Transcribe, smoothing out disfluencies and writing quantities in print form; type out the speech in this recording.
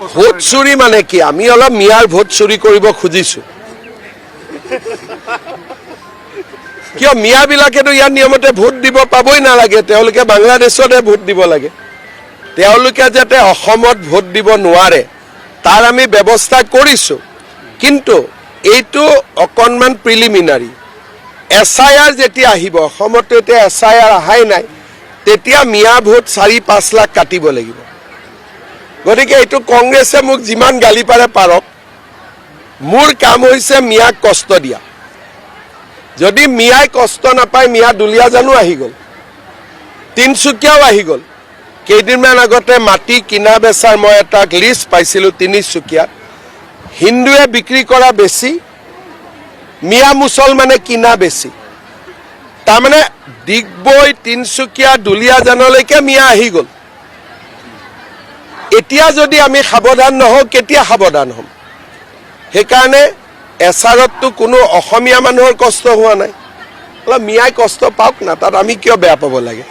vote চুৰি মানে কি আমি অলপ মিয়াৰ ভোট চুৰি কৰিব খুজিছো কিয় মিয়াবিলাকেতো ইয়াৰ নিয়মতে ভোট দিব পাবই নালাগে তেওঁলোকে বাংলাদেশতে ভোট দিব লাগে তেওঁলোকে যাতে অসমত ভোট দিব নোৱাৰে তাৰ আমি ব্যৱস্থা কৰিছো কিন্তু এইটো অকনমান প্ৰিলিমিনাৰী এছআইআৰ যেতিয়া আহিব অসমত এতিয়া এছআইআৰ আহাই নাই তেতিয়া মিয়া ভোট 4-5 লাখ কাটিব লাগিব গতিকে এইটো কংগ্ৰেছে মোক যিমান গালি পাৰে পাৰক মোৰ কাম হৈছে মিয়াক কষ্ট দিয়া যদি মিয়াই কষ্ট নাপায় মিয়া দুলিয়া জানো আহি গ'ল তিনচুকীয়াও আহি গ'ল কেইদিনমান আগতে মাটি কিনা বেচাৰ মই এটা লিষ্ট পাইছিলোঁ তিনিচুকীয়াত হিন্দুৱে বিক্ৰী কৰা বেছি মিয়া মুছলমানে কিনা বেছি তাৰমানে ডিগবৈ তিনচুকীয়া দুলিয়াজানলৈকে মিয়া আহি গ'ল এতিয়া যদি আমি সাৱধান নহওঁ কেতিয়া সাৱধান হ'ম সেইকাৰণে এছআৰতটো কোনো অসমীয়া মানুহৰ কষ্ট হোৱা নাই অলপ মিয়াই কষ্ট পাওক না তাত আমি কিয় বেয়া পাব লাগে